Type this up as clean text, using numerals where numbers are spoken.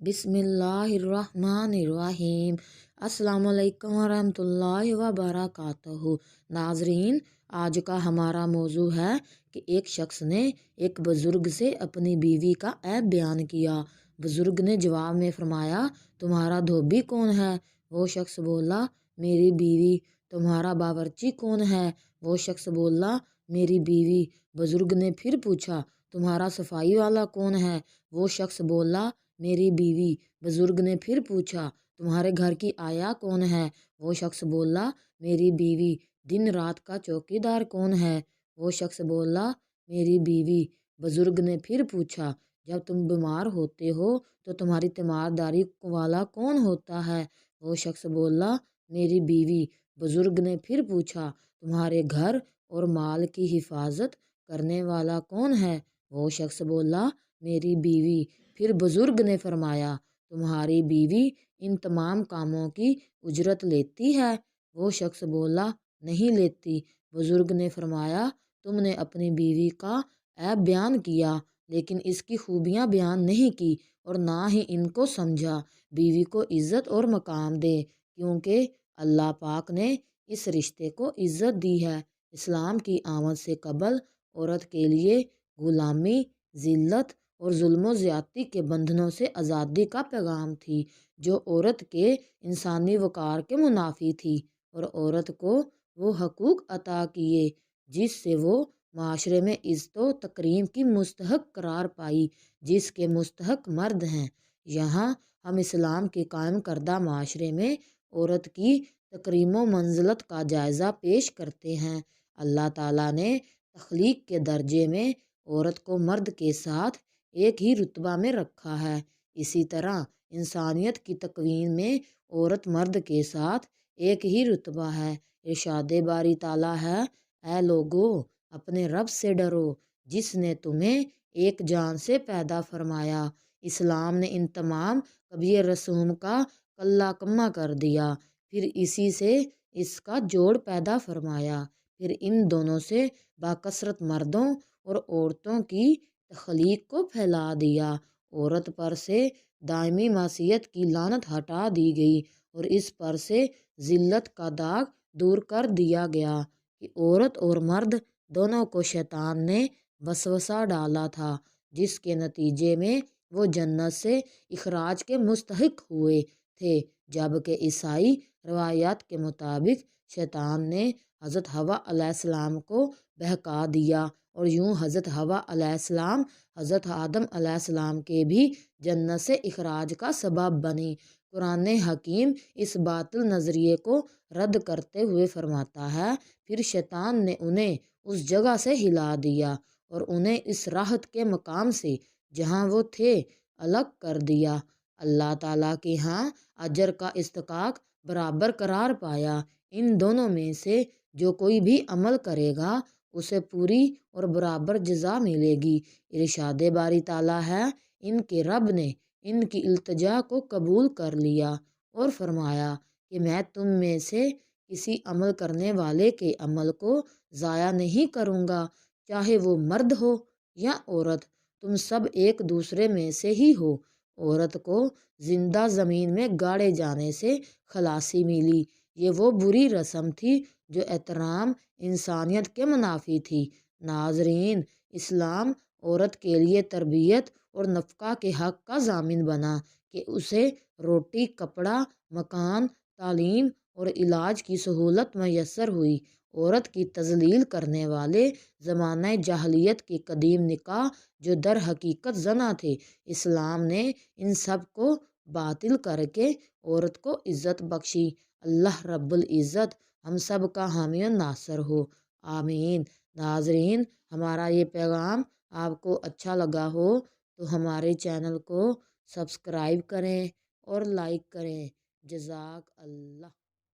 बिस्मिल्लाहिर्रहमानिर्रहीम। अस्सलाम वालेकुम वरहमतुल्लाहि वबरकातुहू। नाजरीन, आज का हमारा मौजू है कि एक शख्स ने एक बुज़ुर्ग से अपनी बीवी का ऐब बयान किया। बुज़ुर्ग ने जवाब में फरमाया, तुम्हारा धोबी कौन है? वो शख्स बोला, मेरी बीवी। तुम्हारा बावर्ची कौन है? वो शख्स बोला, मेरी बीवी। बुज़ुर्ग ने फिर पूछा, तुम्हारा सफाई वाला कौन है? वो शख्स बोला, मेरी बीवी। बुजुर्ग ने फिर पूछा, तुम्हारे घर की आया कौन है? वो शख्स बोला, मेरी बीवी। दिन रात का चौकीदार कौन है? वो शख्स बोला, मेरी बीवी। बुजुर्ग ने फिर पूछा, जब तुम बीमार होते हो तो तुम्हारी तीमारदारी वाला कौन होता है? वो शख्स बोला, मेरी बीवी। बुजुर्ग ने फिर पूछा, तुम्हारे घर और माल की हिफाजत करने वाला कौन है? वो शख्स बोला, मेरी बीवी। फिर बुजुर्ग ने फरमाया, तुम्हारी बीवी इन तमाम कामों की उजरत लेती है? वो शख्स बोला, नहीं लेती। बुजुर्ग ने फरमाया, तुमने अपनी बीवी का ऐब बयान किया लेकिन इसकी खूबियाँ बयान नहीं की और ना ही इनको समझा। बीवी को इज़्ज़त और मकाम दे, क्योंकि अल्लाह पाक ने इस रिश्ते को इज़्ज़त दी है। इस्लाम की आमद से कबल औरत के लिए गुलामी, ज़िल्लत और जुल्म ज़्यादती के बंधनों से आज़ादी का पैगाम थी, जो औरत के इंसानी वक़ार के मुनाफी थी, और औरत को वो हकूक़ अता किए जिससे वो माशरे में इज़्ज़त व तकरीम की मुस्तहक़ करार पाई, जिसके मुस्तहक़ मर्द हैं। यहाँ हम इस्लाम के कायम करदा माशरे में औरत की तकरीम व मंज़लत का जायज़ा पेश करते हैं। अल्लाह ताला ने तख्लीक के दर्जे में औरत को मर्द के साथ एक ही रुतबा में रखा है। इसी तरह इंसानियत की तकवीन में औरत मर्द के साथ एक ही रुतबा है। इरशादे बारी ताला है, ऐ लोगो अपने रब से डरो जिसने तुम्हें एक जान से पैदा फरमाया। इस्लाम ने इन तमाम कबीर रसूम का कल्ला कम्मा कर दिया, फिर इसी से इसका जोड़ पैदा फरमाया। फिर इन दोनों से बाकसरत मर्दों और औरतों की तख्लीक को फैला दिया। औरत पर से दायमी मासियत की लानत हटा दी गई और इस पर से ज़िल्लत का दाग दूर कर दिया गया कि औरत और मर्द दोनों को शैतान ने वसवसा डाला था, जिसके नतीजे में वो जन्नत से इखराज के मुस्तहिक हुए थे। जबकि ईसाई रवायात के मुताबिक शैतान ने हज़रत हवा अलैहिस्सलाम को बहका दिया और यूं हज़रत हवा अलैहिस्सलाम हज़रत आदम अलैहिस्सलाम के भी जन्नत से इखराज का सबब बनी। कुरान हकीम इस बातिल नज़रिए को रद्द करते हुए फरमाता है, फिर शैतान ने उन्हें उस जगह से हिला दिया और उन्हें इस राहत के मकाम से जहाँ वो थे अलग कर दिया। अल्लाह ताला के यहाँ अजर का इस्तकाक बराबर करार पाया। इन दोनों में से जो कोई भी अमल करेगा उसे पूरी और बराबर जज़ा मिलेगी। इरशादे बारी ताला है, इनके रब ने इनकी इल्तिजा को कबूल कर लिया और फरमाया कि मैं तुम में से किसी अमल करने वाले के अमल को ज़ाया नहीं करूँगा, चाहे वो मर्द हो या औरत, तुम सब एक दूसरे में से ही हो। औरत को जिंदा ज़मीन में गाड़े जाने से खलासी मिली। ये वो बुरी रस्म थी जो एहतराम इंसानियत के मुनाफी थी। नाजरीन, इस्लाम औरत के लिए तरबियत और नफ़क़ा के हक़ का ज़ामिन बना कि उसे रोटी, कपड़ा, मकान, तालीम और इलाज की सहूलत मैसर हुई। औरत की तज़लील करने वाले ज़माना जाहलियत के कदीम निकाह जो दर हकीकत जना थे, इस्लाम ने इन सब को बातिल करके औरत को इज़्ज़त बख्शी। अल्लाह रब्बुल इज़्ज़त हम सब का हामी और नासर हो, आमीन। नाजरीन, हमारा ये पैगाम आपको अच्छा लगा हो तो हमारे चैनल को सब्सक्राइब करें और लाइक करें। जज़ाक अल्लाह।